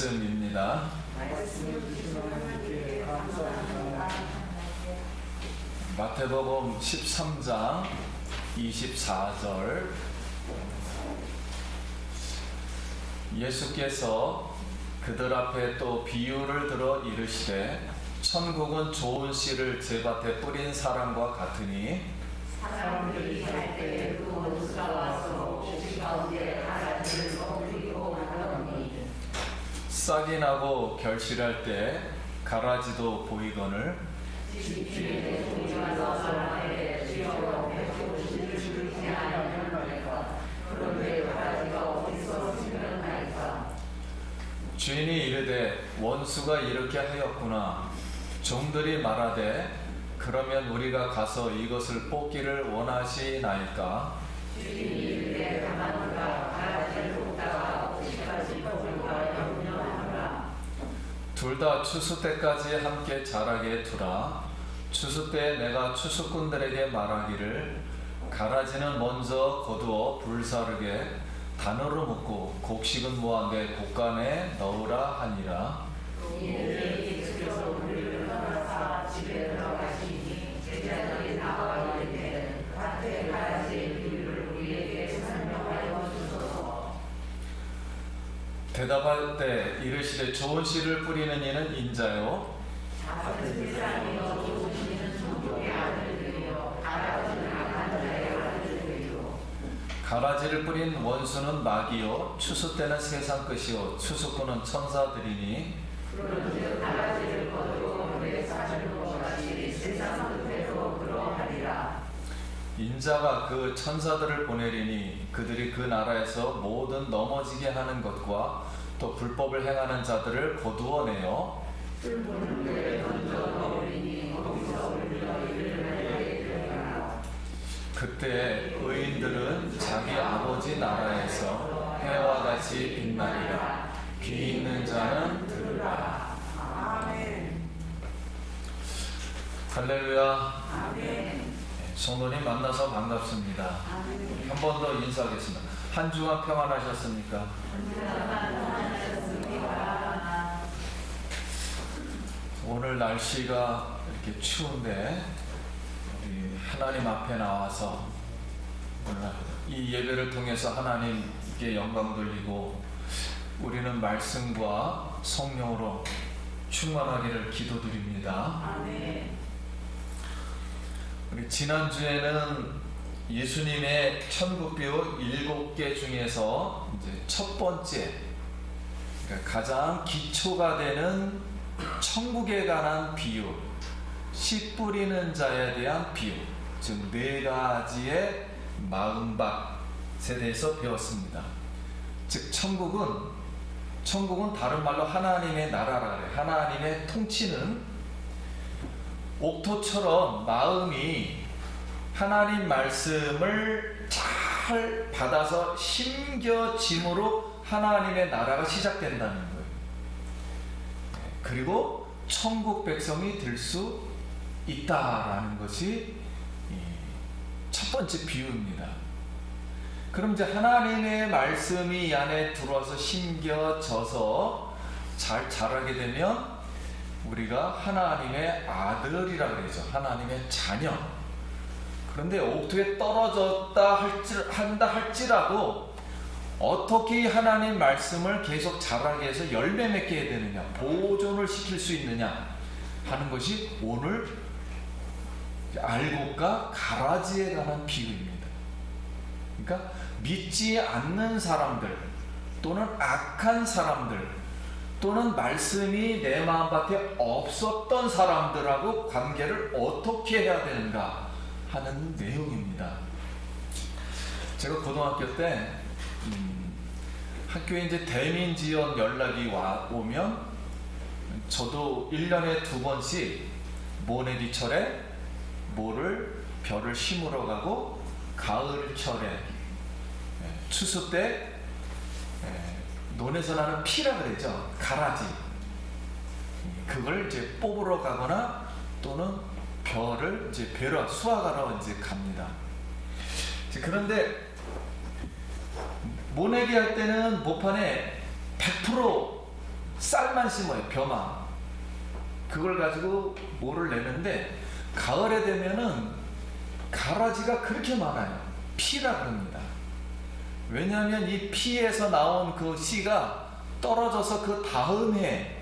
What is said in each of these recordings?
말씀입니다. 마태복음 13장 24절. 예수께서 그들 앞에 또 비유를 들어 이르시되 천국은 좋은 씨를 제밭에 뿌린 사람과 같으니 사람들이 살 때 그 원수가 와서 옥시 가운데 가라지를 엎드리고 하더니 싹이 나고 결실할 때 가라지도 보이거늘 집주인의 종이가 나서 말해 주여 배고프시를 주지 아니하나이까 그런데 가라지가 어디서 생겨나이까. 주인이 이르되 원수가 이렇게 하였구나. 종들이 말하되 그러면 우리가 가서 이것을 뽑기를 원하시나이까. 주인이 이르되 가만두라 가라지를 뽑다가 옥시까지 뽑을까 염려하라. 둘 다 추수 때까지 함께 자라게 두라. 추수 때에 내가 추수꾼들에게 말하기를 가라지는 먼저 거두어 불사르게 단으로 묶고 곡식은 모아 내 곡간에 넣으라 하니라. 이는 예수께서 우리를 떠나사 집에 들어가시니 제자들이 나와 이르되 밭에 가라지의 비유를 우리에게 설명하여 주소서. 대답할 때 이르시되 좋은 씨를 뿌리는 이는 인자요 같은 세상이여 좋으시는 천국의 아들들이여 가라지는 악한 자의 아들들이요. 가라지를 뿌린 원수는 마귀요 추수 때는 세상 끝이요 추수꾼은 천사들이니 그런즉 가라지를 거두어 물에 사주는 것 같이 세상 끝에도 그러하리라. 인자가 그 천사들을 보내리니 그들이 그 나라에서 모든 넘어지게 하는 것과 또 불법을 행하는 자들을 거두어내어 붉은 물에 던져 넣으리니 거기서 울려 이를 하게 되리라. 그때 의인들은 자기 아버지 나라에서 해와 같이 빛나리라. 귀 있는 자는 들으라. 아멘. 할렐루야. 아멘. 성도님 만나서 반갑습니다. 한 번 더 인사하겠습니다. 한 주간 평안하셨습니까? 오늘 날씨가 이렇게 추운데 우리 하나님 앞에 나와서 오늘 이 예배를 통해서 하나님께 영광 돌리고 우리는 말씀과 성령으로 충만하기를 기도드립니다. 아멘. 우리 지난주에는 예수님의 천국비유 7개 중에서 이제 첫 번째, 그러니까 가장 기초가 되는 천국에 관한 비유, 씨 뿌리는 자에 대한 비유, 즉 4가지의 마음밭에 대해서 배웠습니다. 즉 천국은 다른 말로 하나님의 나라라 그래요. 하나님의 통치는 옥토처럼 마음이 하나님 말씀을 잘 받아서 심겨짐으로 하나님의 나라가 시작된다는 거예요. 그리고 천국 백성이 될 수 있다라는 것이 첫 번째 비유입니다. 그럼 이제 하나님의 말씀이 이 안에 들어와서 심겨져서 잘 자라게 되면 우리가 하나님의 아들이라 그러죠. 하나님의 자녀. 그런데 옥토에 떨어졌다 할지라도 어떻게 하나님 말씀을 계속 자라게 해서 열매 맺게 해야 되느냐, 보존을 시킬 수 있느냐 하는 것이 오늘 알곡과 가라지에 관한 비유입니다. 그러니까 믿지 않는 사람들 또는 악한 사람들 또는 말씀이 내 마음밭에 없었던 사람들하고 관계를 어떻게 해야 되는가 하는 내용입니다. 제가 고등학교 때 학교에 이제 대민 지원 연락이 오면 저도 1년에 2번씩 모내기철에 별을 심으러 가고 가을철에 추수 때 논에서 나는 피라 그러죠. 가라지. 그걸 이제 뽑으러 가거나 또는 별을 이제 베러 수확하러 이제 갑니다. 그런데 모내기 할 때는 모판에 100% 쌀만 심어요. 벼만. 그걸 가지고 뭐를 내는데 가을에 되면은 가라지가 그렇게 많아요. 피라 그럽니다. 왜냐하면 이 피에서 나온 그 씨가 떨어져서 그 다음 해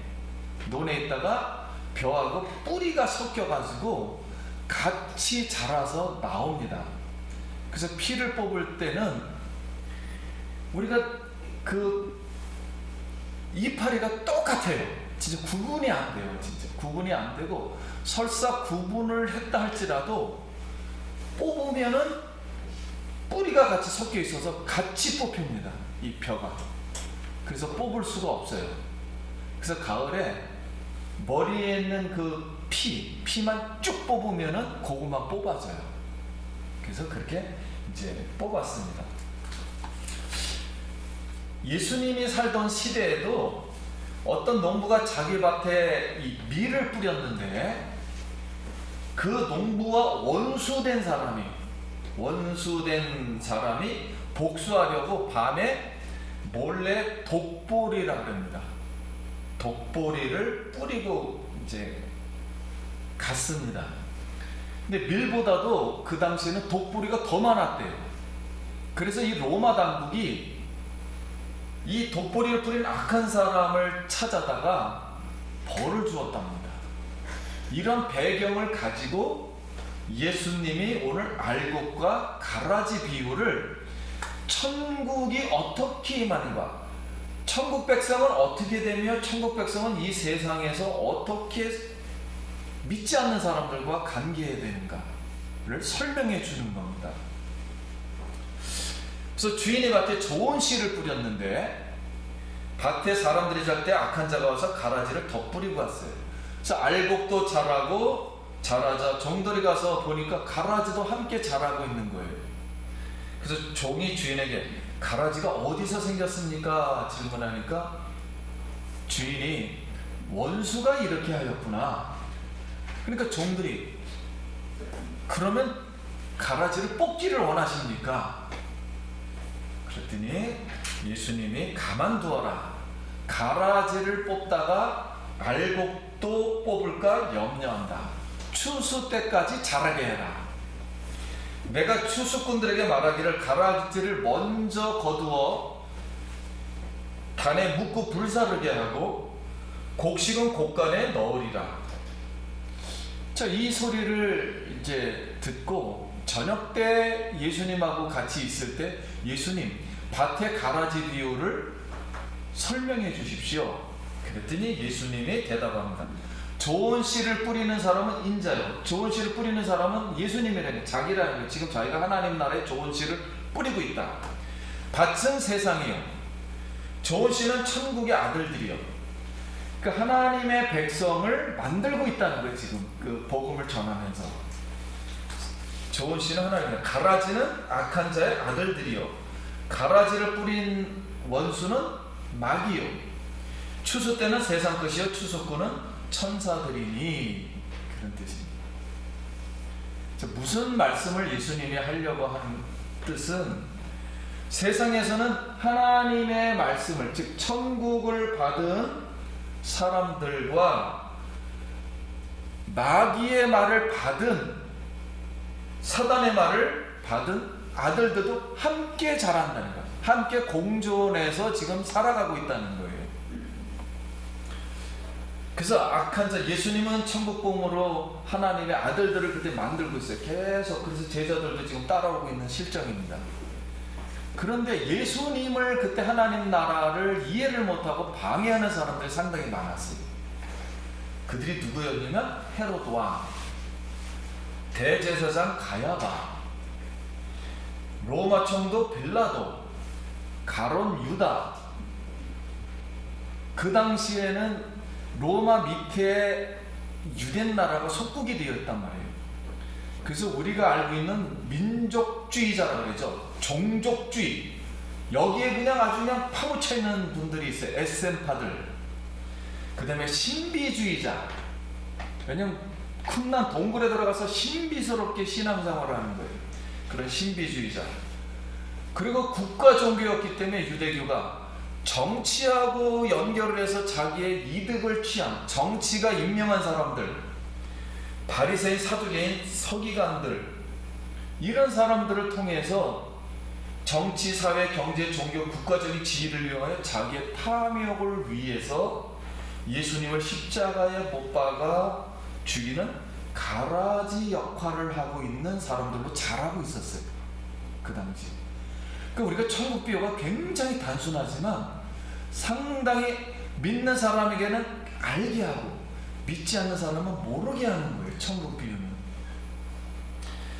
논에 있다가 벼하고 뿌리가 섞여가지고 같이 자라서 나옵니다. 그래서 피를 뽑을 때는 우리가 그 이파리가 똑같아요. 진짜 구분이 안 돼요. 진짜 구분이 안 되고 설사 구분을 했다 할지라도 뽑으면은 뿌리가 같이 섞여 있어서 같이 뽑힙니다. 이 벼가. 그래서 뽑을 수가 없어요. 그래서 가을에 머리에 있는 그 피만 쭉 뽑으면은 고구마 뽑아져요. 그래서 그렇게 이제 뽑았습니다. 예수님이 살던 시대에도 어떤 농부가 자기 밭에 이 밀을 뿌렸는데 그 농부와 원수된 사람이 복수하려고 밤에 몰래 독보리라 합니다. 독보리를 뿌리고 이제 갔습니다. 근데 밀보다도 그 당시에는 독보리가 더 많았대요. 그래서 이 로마 당국이 이 독보리를 뿌린 악한 사람을 찾아다가 벌을 주었답니다. 이런 배경을 가지고 예수님이 오늘 알곡과 가라지 비유를 천국이 어떻게 임하는가, 천국 백성은 어떻게 되며 천국 백성은 이 세상에서 어떻게 믿지 않는 사람들과 관계해야 되는가를 설명해 주는 겁니다. 그래서 주인이 밭에 좋은 씨를 뿌렸는데 밭에 사람들이 잘 때 악한 자가 와서 가라지를 덧뿌리고 갔어요. 그래서 알곡도 자라고 자라자 종들이 가서 보니까 가라지도 함께 자라고 있는 거예요. 그래서 종이 주인에게 가라지가 어디서 생겼습니까? 질문하니까 주인이 원수가 이렇게 하였구나. 그러니까 종들이 그러면 가라지를 뽑기를 원하십니까? 그랬더니 예수님이 가만두어라. 가라지를 뽑다가 알곡도 뽑을까 염려한다. 추수 때까지 자라게 해라. 내가 추수꾼들에게 말하기를 가라지를 먼저 거두어 단에 묻고 불사르게 하고 곡식은 곡간에 넣으리라. 자, 이 소리를 이제 듣고 저녁 때 예수님하고 같이 있을 때 예수님 밭의 가라지 비유를 설명해 주십시오. 그랬더니 예수님이 대답합니다. 좋은 씨를 뿌리는 사람은 인자요. 좋은 씨를 뿌리는 사람은 예수님이라는 자기라는 거예요. 지금 자기가 하나님 나라에 좋은 씨를 뿌리고 있다. 밭은 세상이요. 좋은 씨는 천국의 아들들이요. 그 하나님의 백성을 만들고 있다는 거예요. 지금 그 복음을 전하면서 좋은 씨는 하나님이요. 가라지는 악한 자의 아들들이요. 가라지를 뿌린 원수는 마귀요. 추수 때는 세상 것이요 추수꾼은 천사들이니. 그런 뜻입니다. 무슨 말씀을 예수님이 하려고 하는 뜻은 세상에서는 하나님의 말씀을 즉 천국을 받은 사람들과 마귀의 말을 받은 사단의 말을 받은 아들들도 함께 자란다는 거예요. 함께 공존해서 지금 살아가고 있다는 거예요. 그래서 악한 자, 예수님은 천국봉으로 하나님의 아들들을 그때 만들고 있어요. 계속. 그래서 제자들도 지금 따라오고 있는 실정입니다. 그런데 예수님을 그때 하나님 나라를 이해를 못하고 방해하는 사람들이 상당히 많았어요. 그들이 누구였냐면 헤롯 왕, 대제사장 가야바, 로마 총독 빌라도, 가론 유다. 그 당시에는 로마 밑에 유대 나라가 속국이 되어 있단 말이에요. 그래서 우리가 알고 있는 민족주의자라고 그러죠. 종족주의. 여기에 그냥 아주 그냥 파묻혀 있는 분들이 있어요. SM파들. 그 다음에 신비주의자. 왜냐면 쿰난 동굴에 들어가서 신비스럽게 신앙생활을 하는 거예요. 그런 신비주의자. 그리고 국가 종교였기 때문에 유대교가 정치하고 연결을 해서 자기의 이득을 취한, 정치가 임명한 사람들, 바리새인, 사두개인, 서기관들, 이런 사람들을 통해서 정치, 사회, 경제, 종교, 국가적인 지위를 이용하여 자기의 탐욕을 위해서 예수님을 십자가에 못 박아 죽이는 가라지 역할을 하고 있는 사람들로 자라고 있었어요. 그 당시. 그러니까 우리가 천국 비유가 굉장히 단순하지만 상당히 믿는 사람에게는 알게 하고 믿지 않는 사람은 모르게 하는 거예요. 천국 비유는.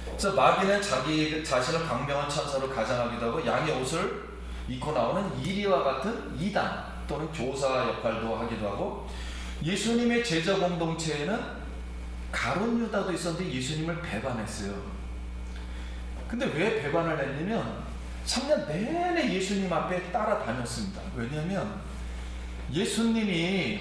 그래서 마귀는 자기 자신을 광명한 천사로 가장하기도 하고 양의 옷을 입고 나오는 이리와 같은 이단 또는 교사 역할도 하기도 하고, 예수님의 제자 공동체에는 가룟 유다도 있었는데 예수님을 배반했어요. 근데 왜 배반을 했냐면 3년 내내 예수님 앞에 따라다녔습니다. 왜냐하면 예수님이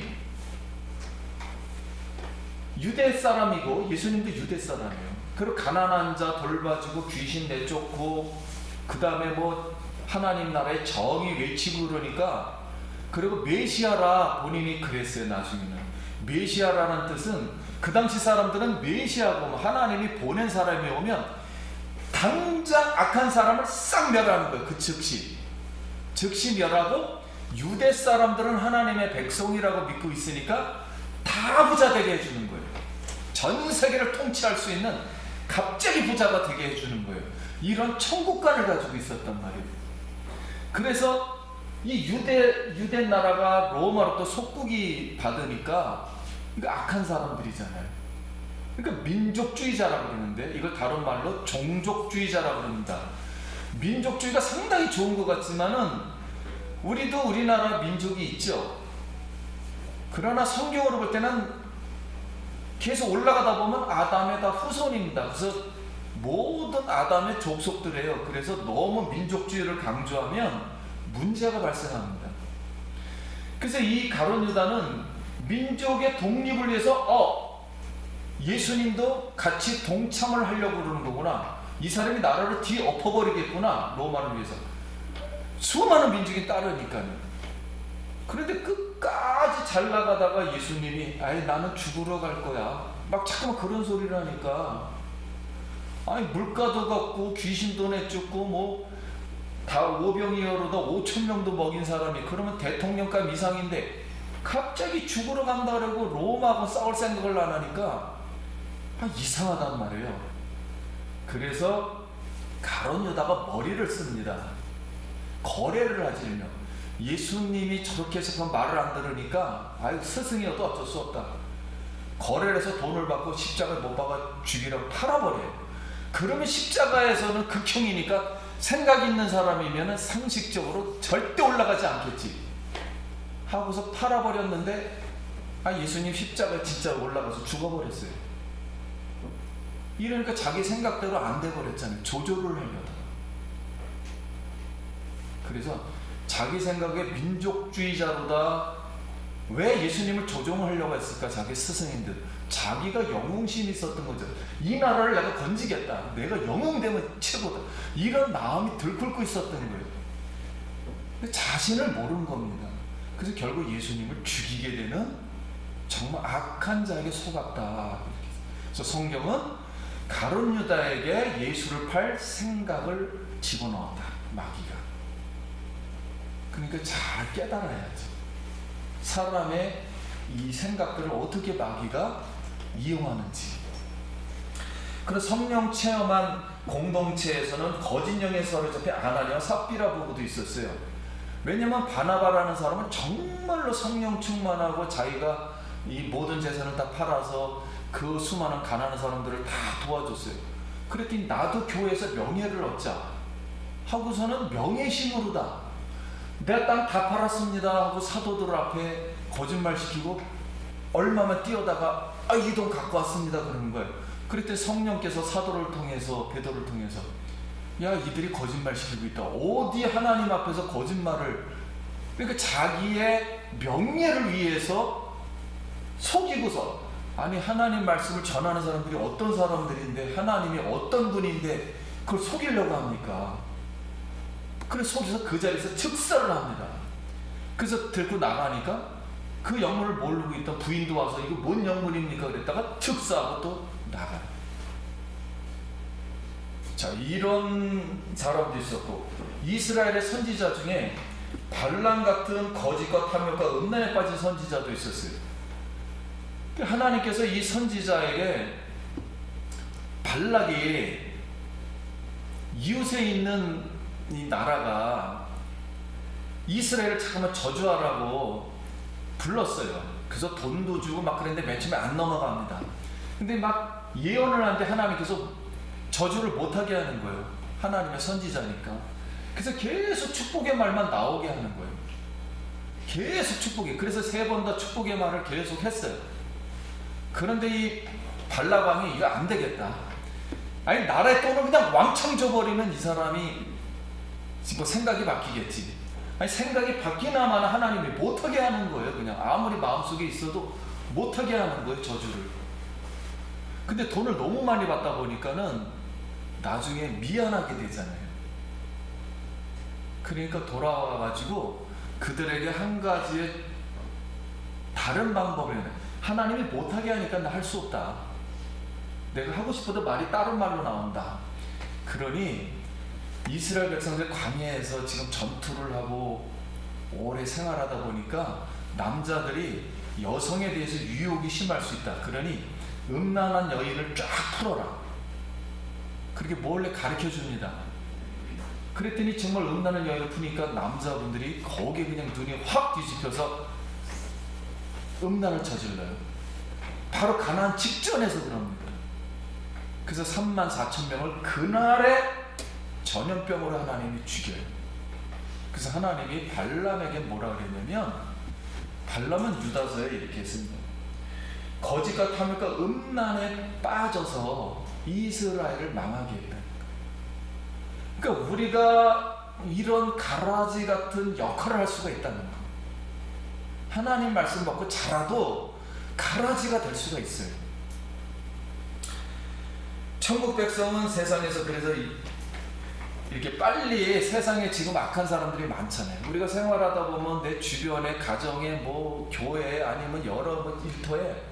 유대 사람이고 예수님도 유대 사람이에요. 그리고 가난한 자 돌봐주고 귀신 내쫓고 그 다음에 뭐 하나님 나라의 정의 외치고 그러니까, 그리고 메시아라 본인이 그랬어요. 나중에는 메시아라는 뜻은 그 당시 사람들은 메시아고 하나님이 보낸 사람이 오면 당장 악한 사람을 싹 멸하는 거예요. 그 즉시 멸하고, 유대 사람들은 하나님의 백성이라고 믿고 있으니까 다 부자 되게 해주는 거예요. 전 세계를 통치할 수 있는 갑자기 부자가 되게 해주는 거예요. 이런 천국관을 가지고 있었단 말이에요. 그래서 이 유대 나라가 로마로부터 속국이 받으니까 이거 악한 사람들이잖아요. 그러니까 민족주의자라고 그러는데 이걸 다른 말로 종족주의자라고 그럽니다. 민족주의가 상당히 좋은 것 같지만은 우리도 우리나라 민족이 있죠. 그러나 성경으로 볼 때는 계속 올라가다 보면 아담의 다 후손입니다. 그래서 모든 아담의 족속들이에요. 그래서 너무 민족주의를 강조하면 문제가 발생합니다. 그래서 이 가룟 유다는 민족의 독립을 위해서 예수님도 같이 동참을 하려고 그러는 거구나. 이 사람이 나라를 뒤엎어버리겠구나. 로마를 위해서. 수많은 민족이 따르니까요. 그런데 끝까지 잘 나가다가 예수님이 나는 죽으러 갈 거야. 막 자꾸만 그런 소리를 하니까, 물가도 걷고 귀신도 내쫓고 뭐 다 오병이어로다 5,000명도 먹인 사람이, 그러면 대통령감 이상인데 갑자기 죽으러 간다 그러고 로마하고 싸울 생각을 안 하니까 이상하단 말이에요. 그래서 가룟 유다가 머리를 씁니다. 거래를 하지. 예수님이 저렇게 해서 말을 안 들으니까 스승이어도 어쩔 수 없다. 거래를 해서 돈을 받고 십자가에 못 박아 죽이라고 팔아버려요. 그러면 십자가에서는 극형이니까 생각 있는 사람이면 상식적으로 절대 올라가지 않겠지 하고서 팔아버렸는데 예수님 십자가에 진짜 올라가서 죽어버렸어요. 이러니까 자기 생각대로 안 돼버렸잖아요. 조절을 하려다가. 그래서 자기 생각에 민족주의자로다. 왜 예수님을 조종을 하려고 했을까? 자기 스승인들. 자기가 영웅심이 있었던 거죠. 이 나라를 내가 건지겠다. 내가 영웅되면 최고다. 이런 마음이 들끓고 있었던 거예요. 자신을 모르는 겁니다. 그래서 결국 예수님을 죽이게 되는 정말 악한 자에게 속았다. 그래서 성경은 가룟 유다에게 예수를 팔 생각을 집어넣었다. 마귀가. 그러니까 잘 깨달아야죠. 사람의 이 생각들을 어떻게 마귀가 이용하는지. 그래서 성령 체험한 공동체에서는 거짓 영에 사로잡힌 아나니아와 삽비라 부부도 있었어요. 왜냐면 바나바라는 사람은 정말로 성령 충만하고 자기가 이 모든 재산을 다 팔아서 그 수많은 가난한 사람들을 다 도와줬어요. 그랬더니 나도 교회에서 명예를 얻자 하고서는 명예심으로다. 내가 땅 다 팔았습니다 하고 사도들 앞에 거짓말시키고 얼마만 뛰어다가 이 돈 갖고 왔습니다 그러는 거예요. 그랬더니 성령께서 사도를 통해서 베드로를 통해서 이들이 거짓말시키고 있다. 어디 하나님 앞에서 거짓말을. 그러니까 자기의 명예를 위해서 속이고서 하나님 말씀을 전하는 사람들이 어떤 사람들인데 하나님이 어떤 분인데 그걸 속이려고 합니까? 그래서 속여서 그 자리에서 즉사를 합니다. 그래서 들고 나가니까 그 영문을 모르고 있던 부인도 와서 이거 뭔 영문입니까? 그랬다가 특사하고 또 나가요. 자, 이런 사람도 있었고, 이스라엘의 선지자 중에 발람 같은 거짓과 탐욕과 음란에 빠진 선지자도 있었어요. 하나님께서 이 선지자에게 발락이 이웃에 있는 이 나라가 이스라엘을 잠깐만 저주하라고 불렀어요. 그래서 돈도 주고 막 그랬는데 맨 처음에 안 넘어갑니다. 근데 막 예언을 하는데 하나님께서 저주를 못하게 하는 거예요. 하나님의 선지자니까. 그래서 계속 축복의 말만 나오게 하는 거예요. 계속 축복이. 그래서 3번 더 축복의 말을 계속 했어요. 그런데 이 발라방이 이거 안 되겠다. 아니, 나라의 돈을 그냥 왕창 줘버리면 이 사람이 뭐 생각이 바뀌겠지. 아니, 생각이 바뀌나마나 하나님이 못하게 하는 거예요. 그냥 아무리 마음속에 있어도 못하게 하는 거예요, 저주를. 근데 돈을 너무 많이 받다 보니까는 나중에 미안하게 되잖아요. 그러니까 돌아와가지고 그들에게 한 가지의 다른 방법을, 하나님이 못하게 하니까 나 할 수 없다. 내가 하고 싶어도 말이 다른 말로 나온다. 그러니 이스라엘 백성들 광야에서 지금 전투를 하고 오래 생활하다 보니까 남자들이 여성에 대해서 유혹이 심할 수 있다. 그러니 음란한 여인을 쫙 풀어라. 그렇게 몰래 가르쳐 줍니다. 그랬더니 정말 음란한 여인을 푸니까 남자분들이 거기에 그냥 눈이 확 뒤집혀서 음란을 저질러요. 바로 가나안 직전에서 그럽니다. 그래서 34,000명을 그날에 전염병으로 하나님이 죽여요. 그래서 하나님이 발람에게 뭐라 그랬냐면, 발람은 유다서에 이렇게 했습니다. 거짓과 탐욕과 음란에 빠져서 이스라엘을 망하게 했다. 그러니까 우리가 이런 가라지 같은 역할을 할 수가 있다는 거예요. 하나님 말씀 받고 자라도 가라지가 될 수가 있어요. 천국 백성은 세상에서 그래서 이렇게 빨리, 세상에 지금 악한 사람들이 많잖아요. 우리가 생활하다 보면 내 주변에, 가정에, 뭐 교회, 아니면 여러 일터에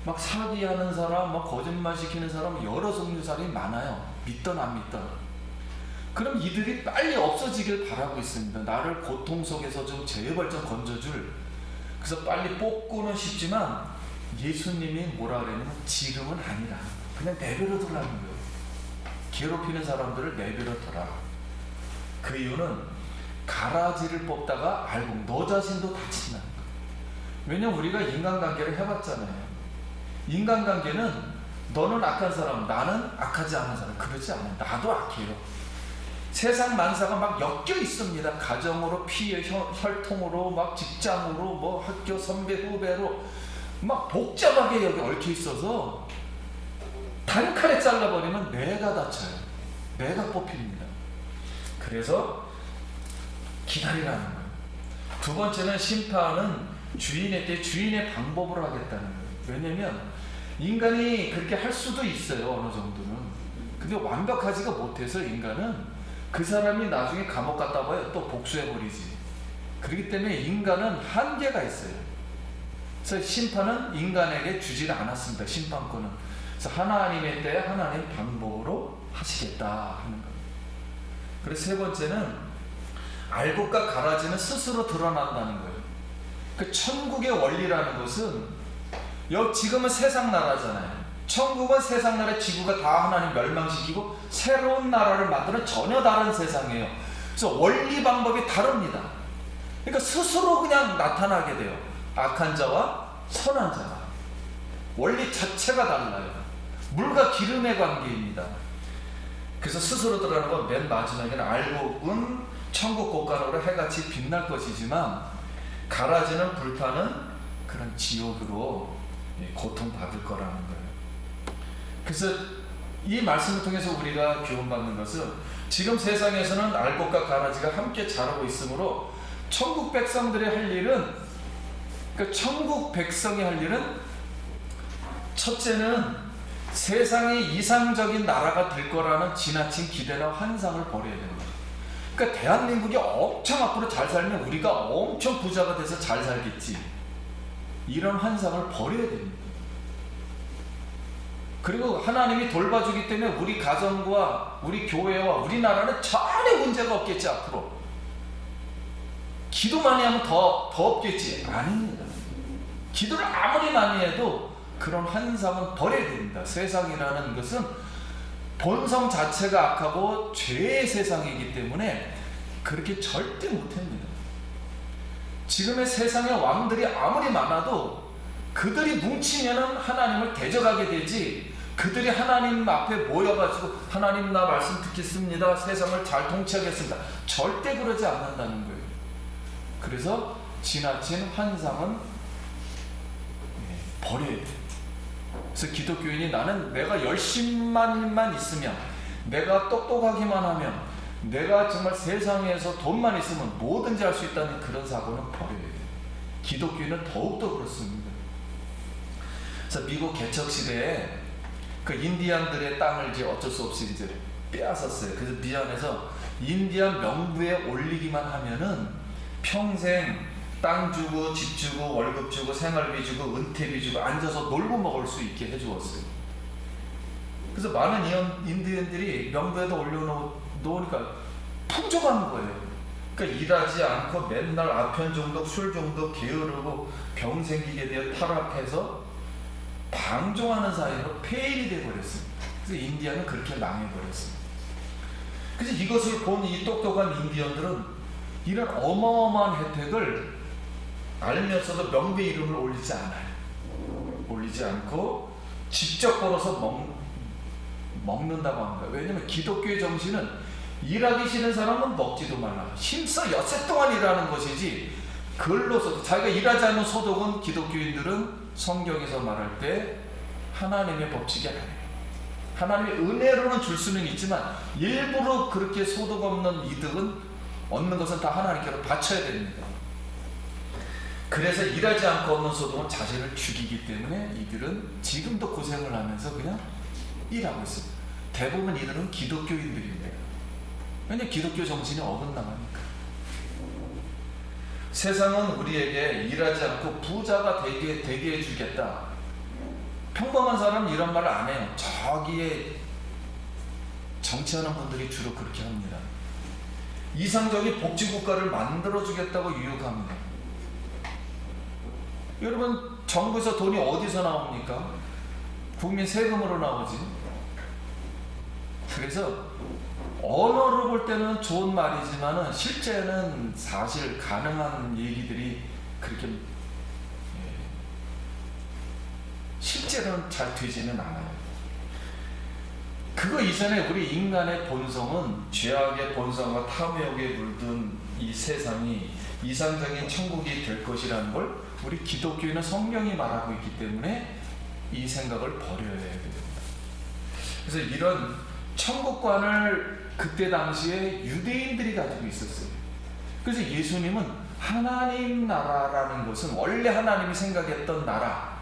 막 사기하는 사람, 막 거짓말 시키는 사람, 여러 종류 사람이 많아요. 믿던 안 믿던. 그럼 이들이 빨리 없어지길 바라고 있습니다. 나를 고통 속에서 좀 제발 좀 건져줄. 그래서 빨리 뽑고는 싶지만 예수님이 뭐라 그랬냐면, 지금은 아니라 그냥 내버려 두라는 거예요. 괴롭히는 사람들을 내버려 둬라. 그 이유는 가라지를 뽑다가 알고 너 자신도 다친다는 거예요. 왜냐면 우리가 인간관계를 해봤잖아요. 인간관계는 너는 악한 사람, 나는 악하지 않은 사람. 그렇지 않아요. 나도 악해요. 세상 만사가 막 엮여 있습니다. 가정으로, 피해, 혈통으로, 막 직장으로, 뭐 학교 선배, 후배로 막 복잡하게 여기 얽혀 있어서 단칼에 잘라버리면 내가 다쳐요. 내가 뽑힙니다. 그래서 기다리라는 거예요. 두 번째는 심판은 주인의 방법으로 하겠다는 거예요. 왜냐면 인간이 그렇게 할 수도 있어요. 어느 정도는. 근데 완벽하지가 못해서 인간은 그 사람이 나중에 감옥 갔다 봐요. 또 복수해버리지. 그렇기 때문에 인간은 한계가 있어요. 그래서 심판은 인간에게 주지를 않았습니다. 심판권은. 그래서 하나님의 때에 하나님 방법으로 하시겠다 하는 거예요. 그래서 세 번째는 알곡과 가라지는 스스로 드러난다는 거예요. 그 천국의 원리라는 것은, 지금은 세상 나라잖아요. 천국은 세상 나라, 지구가 다 하나님 멸망시키고 새로운 나라를 만드는 전혀 다른 세상이에요. 그래서 원리 방법이 다릅니다. 그러니까 스스로 그냥 나타나게 돼요. 악한 자와 선한 자가. 원리 자체가 달라요. 물과 기름의 관계입니다. 그래서 스스로 드러나는 건 맨 마지막에는 알곡은 천국 곳간으로 해같이 빛날 것이지만 가라지는 불타는 그런 지옥으로 고통받을 거라는 거예요. 그래서 이 말씀을 통해서 우리가 교훈받는 것은, 지금 세상에서는 알곡과 가라지가 함께 자라고 있으므로 천국 백성들이 할 일은, 그러니까 천국 백성이 할 일은, 첫째는 세상이 이상적인 나라가 될 거라는 지나친 기대나 환상을 버려야 됩니다. 그러니까 대한민국이 엄청 앞으로 잘 살면 우리가 엄청 부자가 돼서 잘 살겠지. 이런 환상을 버려야 됩니다. 그리고 하나님이 돌봐주기 때문에 우리 가정과 우리 교회와 우리나라는 전혀 문제가 없겠지. 앞으로 기도 많이 하면 더 없겠지. 아닙니다. 기도를 아무리 많이 해도 그런 환상은 버려야 됩니다. 세상이라는 것은 본성 자체가 악하고 죄의 세상이기 때문에 그렇게 절대 못합니다. 지금의 세상의 왕들이 아무리 많아도 그들이 뭉치면 하나님을 대적하게 되지, 그들이 하나님 앞에 모여가지고 하나님 나 말씀 듣겠습니다, 세상을 잘 통치하겠습니다, 절대 그러지 않는다는 거예요. 그래서 지나친 환상은 버려야 돼요. 그래서 기독교인이 나는 내가 열심만 있으면, 내가 똑똑하기만 하면, 내가 정말 세상에서 돈만 있으면 뭐든지 할 수 있다는 그런 사고는 버려야 돼요. 기독교인은 더욱더 그렇습니다. 그래서 미국 개척 시대에 그 인디안들의 땅을 이제 어쩔 수 없이 이제 빼앗았어요. 그래서 미안해서 인디안 명부에 올리기만 하면은 평생 땅 주고 집 주고 월급 주고 생활비 주고 은퇴비 주고 앉아서 놀고 먹을 수 있게 해주었어요. 그래서 많은 인디언들이 명부에다 올려놓으니까 풍족한 거예요. 그러니까 일하지 않고 맨날 아편 중독, 술 중독, 게으르고 병 생기게 되어 타락해서 방종하는 사이로 폐일이 되어버렸어요. 그래서 인디언은 그렇게 망해버렸어요. 그래서 이것을 본 이 똑똑한 인디언들은 이런 어마어마한 혜택을 알면서도 명부에 이름을 올리지 않아요. 올리지 않고 직접 걸어서 먹는다고 합니다. 왜냐하면 기독교의 정신은 일하기 싫은 사람은 먹지도 말라, 힘써 엿새 동안 일하는 것이지, 글로서 자기가 일하지 않는 소득은 기독교인들은 성경에서 말할 때 하나님의 법칙이 아니에요. 하나님의 은혜로는 줄 수는 있지만 일부러 그렇게 소득 없는 이득은 얻는 것은 다 하나님께로 바쳐야 됩니다. 그래서 일하지 않고 얻는 소득은 자신을 죽이기 때문에 이들은 지금도 고생을 하면서 그냥 일하고 있습니다. 대부분 이들은 기독교인들입니다. 왜냐하면 기독교 정신이 어긋나가니까. 세상은 우리에게 일하지 않고 부자가 되게 해주겠다. 평범한 사람은 이런 말을 안 해요. 저기에 정치하는 분들이 주로 그렇게 합니다. 이상적인 복지국가를 만들어주겠다고 유혹합니다. 여러분, 정부에서 돈이 어디서 나옵니까? 국민 세금으로 나오지. 그래서 언어로 볼 때는 좋은 말이지만 실제는 사실 가능한 얘기들이 그렇게 실제로는 잘 되지는 않아요. 그거 이전에 우리 인간의 본성은 죄악의 본성과 탐욕에 물든 이 세상이 이상적인 천국이 될 것이라는 걸 우리 기독교인은 성경이 말하고 있기 때문에 이 생각을 버려야 됩니다. 그래서 이런 천국관을 그때 당시에 유대인들이 가지고 있었어요. 그래서 예수님은 하나님 나라라는 것은 원래 하나님이 생각했던 나라,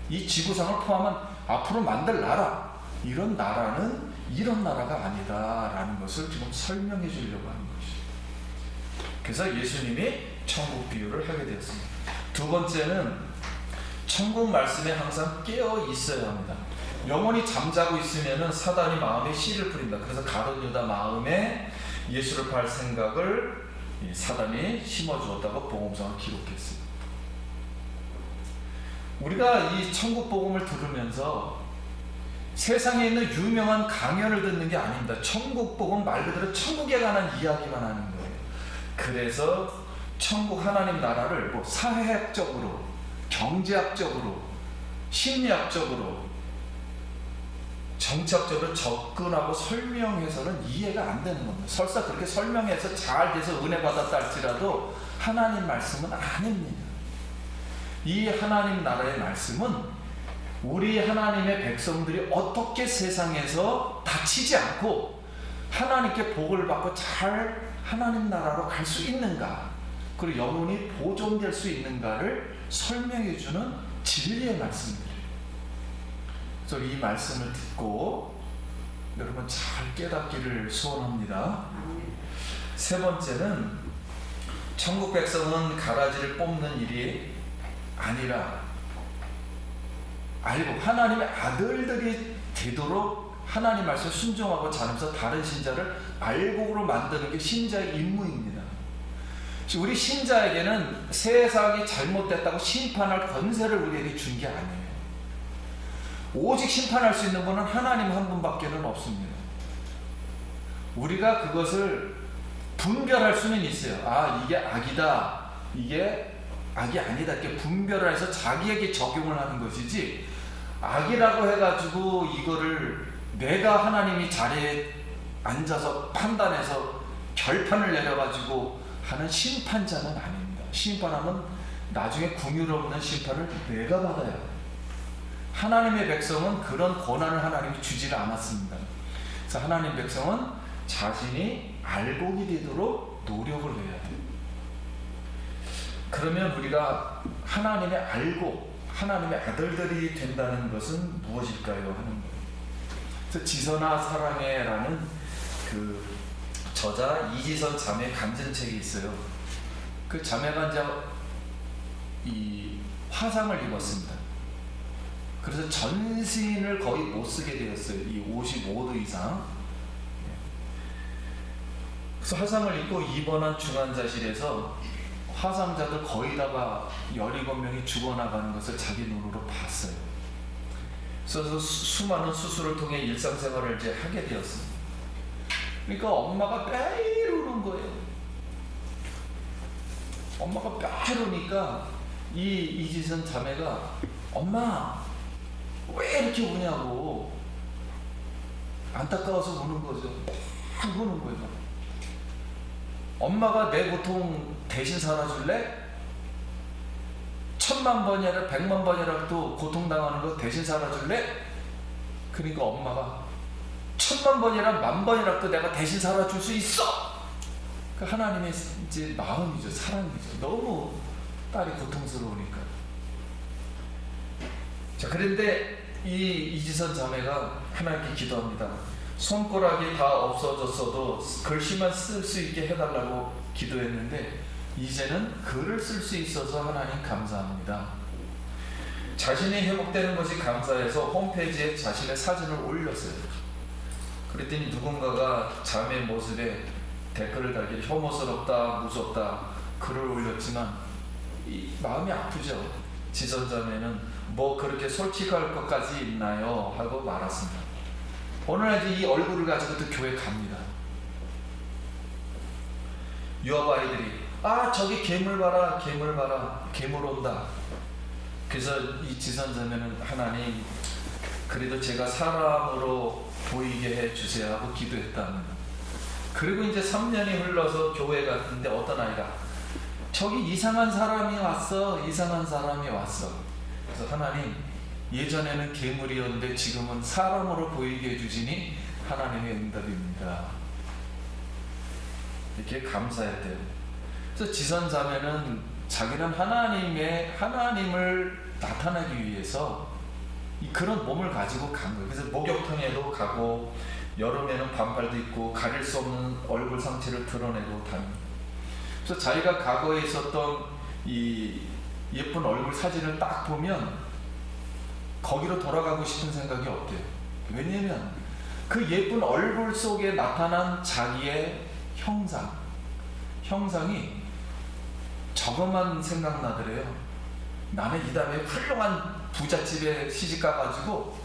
이 지구상을 포함한 앞으로 만들 나라, 이런 나라는 이런 나라가 아니다라는 것을 지금 설명해 주려고 하는 것이죠. 그래서 예수님이 천국 비유를 하게 되었습니다. 두 번째는 천국 말씀에 항상 깨어 있어야 합니다. 영원히 잠자고 있으면 사단이 마음에 씨를 뿌린다. 그래서 가룟 유다 마음에 예수를 팔 생각을 사단이 심어주었다고 복음서가 기록했습니다. 우리가 이 천국 복음을 들으면서 세상에 있는 유명한 강연을 듣는 게 아닙니다. 천국 복음 말 그대로 천국에 관한 이야기만 하는 거예요. 그래서 천국 하나님 나라를 뭐 사회학적으로, 경제학적으로, 심리학적으로, 정치학적으로 접근하고 설명해서는 이해가 안 되는 겁니다. 설사 그렇게 설명해서 잘 돼서 은혜 받았다 할지라도 하나님 말씀은 아닙니다. 이 하나님 나라의 말씀은 우리 하나님의 백성들이 어떻게 세상에서 다치지 않고 하나님께 복을 받고 잘 하나님 나라로 갈 수 있는가, 그리고 영혼이 보존될 수 있는가를 설명해주는 진리의 말씀입니다. 그래서 이 말씀을 듣고 여러분 잘 깨닫기를 소원합니다. 세 번째는 천국 백성은 가라지를 뽑는 일이 아니라 알고 하나님의 아들들이 되도록 하나님 말씀 순종하고 자면서 다른 신자를 알곡으로 만드는 게 신자의 임무입니다. 우리 신자에게는 세상이 잘못됐다고 심판할 권세를 우리에게 준 게 아니에요. 오직 심판할 수 있는 분은 하나님 한 분밖에는 없습니다. 우리가 그것을 분별할 수는 있어요. 아, 이게 악이다, 이게 악이 아니다, 이렇게 분별을 해서 자기에게 적용을 하는 것이지, 악이라고 해가지고 이거를 내가 하나님이 자리에 앉아서 판단해서 결판을 내려가지고 하는 심판자는 아닙니다. 심판하면 나중에 궁유롭는 심판을 내가 받아요. 하나님의 백성은 그런 권한을 하나님이 주지를 않았습니다. 그래서 하나님 백성은 자신이 알곡이 되도록 노력을 해야 돼요. 그러면 우리가 하나님의 알곡, 하나님의 아들들이 된다는 것은 무엇일까요? 하는 거예요. 그래서 지선아 사랑해라는 그 저자 이지선 자매 간증책이 있어요. 그 자매가 이제 이 화상을 입었습니다. 그래서 전신을 거의 못 쓰게 되었어요. 이 55도 이상. 그래서 화상을 입고 입원한 중환자실에서 화상자들 거의 다가 17명이 죽어나가는 것을 자기 눈으로 봤어요. 그래서 수많은 수술을 통해 일상생활을 이제 하게 되었습니다. 그러니까 엄마가 매일 우는 거예요. 엄마가 매일 우니까 이 이지선 자매가 엄마 왜 이렇게 우냐고 안타까워서 우는 거죠. 막 우는 거예요. 엄마가 내 고통 대신 살아줄래? 1000만 번이 아니라 100만 번이라도 고통당하는 거 대신 살아줄래? 그러니까 엄마가 1000만 번이라 10,000번이라도 내가 대신 살아줄 수 있어! 그 하나님의 이제 마음이죠. 사랑이죠. 너무 딸이 고통스러우니까. 자, 그런데 이 이지선 자매가 하나님께 기도합니다. 손가락이 다 없어졌어도 글씨만 쓸 수 있게 해달라고 기도했는데 이제는 글을 쓸 수 있어서 하나님 감사합니다. 자신이 회복되는 것이 감사해서 홈페이지에 자신의 사진을 올렸어요. 그랬더니 누군가가 자매 모습에 댓글을 달기를 혐오스럽다, 무섭다 글을 올렸지만 이 마음이 아프죠. 지선자매는 뭐 그렇게 솔직할 것까지 있나요? 하고 말았습니다. 어느 날 이 얼굴을 가지고 또 교회 갑니다. 유아부 아이들이 아 저기 괴물 봐라, 괴물 봐라, 괴물 온다. 그래서 이 지선자매는 하나님 그래도 제가 사람으로 보이게 해주세요 하고 기도했답니다. 그리고 이제 3년이 흘러서 교회 갔는데 어떤 아이가 저기 이상한 사람이 왔어, 이상한 사람이 왔어. 그래서 하나님 예전에는 괴물이었는데 지금은 사람으로 보이게 해주시니 하나님의 응답입니다. 이렇게 감사했대요. 그래서 지선자매는 자기는 하나님을 나타나기 위해서 그런 몸을 가지고 간 거예요. 그래서 목욕탕에도 가고 여름에는 반팔도 입고 가릴 수 없는 얼굴 상체를 드러내고 다닙니다. 그래서 자기가 과거에 있었던 이 예쁜 얼굴 사진을 딱 보면 거기로 돌아가고 싶은 생각이 없대요. 왜냐면 그 예쁜 얼굴 속에 나타난 자기의 형상이 저것만 생각나더래요. 나는 이 다음에 훌륭한 부잣집에 시집 가가지고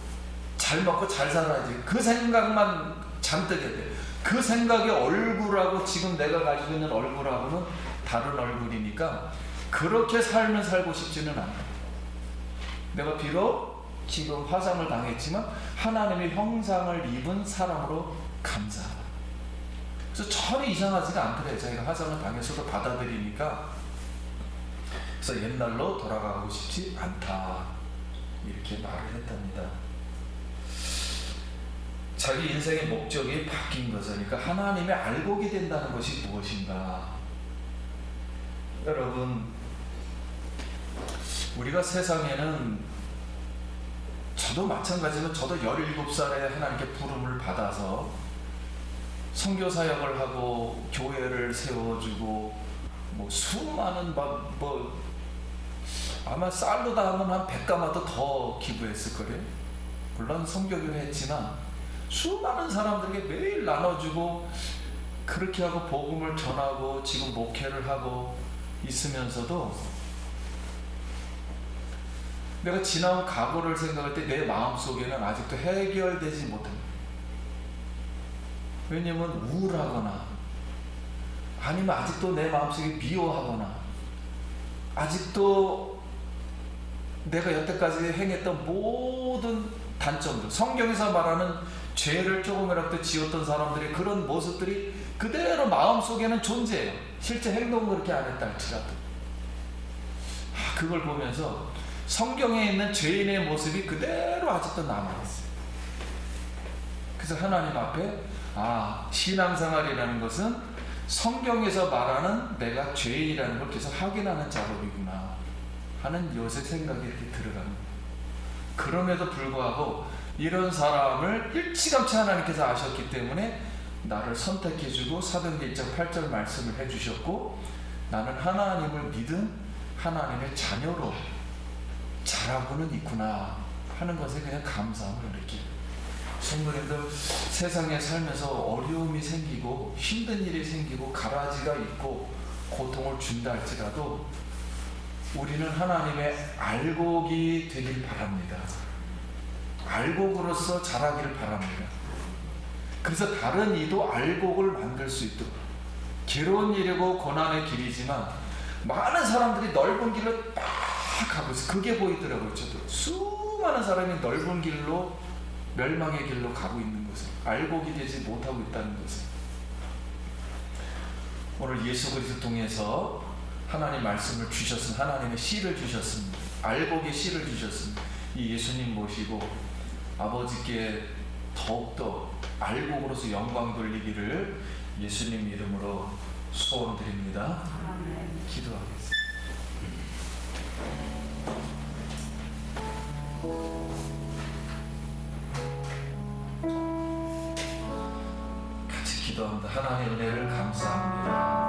잘 먹고 잘 살아야지. 그 생각만 잔뜩 했대요. 그 생각의 얼굴하고 지금 내가 가지고 있는 얼굴하고는 다른 얼굴이니까 그렇게 삶을 살고 싶지는 않아. 내가 비록 지금 화상을 당했지만 하나님의 형상을 입은 사람으로 감사하다. 그래서 전혀 이상하지가 않더래요. 자기가 화상을 당했어도 받아들이니까. 그래서 옛날로 돌아가고 싶지 않다 이렇게 말을 했답니다. 자기 인생의 목적이 바뀐 것은 그러니까 하나님의 알곡이 된다는 것이 무엇인가. 여러분 우리가 세상에는 저도 마찬가지로 저도 17살에 하나님께 부름을 받아서 선교 사역을 하고 교회를 세워주고 뭐 수많은 뭐 아마 쌀로 다 하면 한 100가마도 더 기부했을 거래요. 물론 선교교회 했지만 수많은 사람들에게 매일 나눠주고 그렇게 하고 복음을 전하고 지금 목회를 하고 있으면서도 내가 지나온 과거를 생각할 때 내 마음속에는 아직도 해결되지 못합니다. 왜냐면 우울하거나 아니면 아직도 내 마음속에 미워하거나 아직도 내가 여태까지 행했던 모든 단점들, 성경에서 말하는 죄를 조금이라도 지었던 사람들의 그런 모습들이 그대로 마음속에는 존재해요. 실제 행동은 그렇게 안 했다 할지라도. 그걸 보면서 성경에 있는 죄인의 모습이 그대로 아직도 남아있어요. 그래서 하나님 앞에 신앙생활이라는 것은 성경에서 말하는 내가 죄인이라는 걸 계속 확인하는 작업이구나 하는 요새 생각이 이렇게 들어갑니다. 그럼에도 불구하고 이런 사람을 일찌감치 하나님께서 아셨기 때문에 나를 선택해주고 사도행전 1장 8절 말씀을 해주셨고 나는 하나님을 믿은 하나님의 자녀로 자라고는 있구나 하는 것에 그냥 감사함을 느끼고 성도님들 세상에 살면서 어려움이 생기고 힘든 일이 생기고 가라지가 있고 고통을 준다 할지라도 우리는 하나님의 알곡이 되길 바랍니다. 알곡으로서 자라기를 바랍니다. 그래서 다른 이도 알곡을 만들 수 있도록 괴로운 일이고 고난의 길이지만 많은 사람들이 넓은 길을 딱 가고 있어요. 그게 보이더라고요. 저도 수많은 사람이 넓은 길로 멸망의 길로 가고 있는 것을 알곡이 되지 못하고 있다는 것을 오늘 예수 그리스도 통해서 하나님 말씀을 주셨습니다. 하나님의 씨를 주셨습니다. 알곡의 씨를 주셨습니다. 이 예수님 모시고 아버지께 더욱더 알곡으로서 영광 돌리기를 예수님 이름으로 소원드립니다. 기도하겠습니다. 같이 기도합니다. 하나님의 은혜를 감사합니다.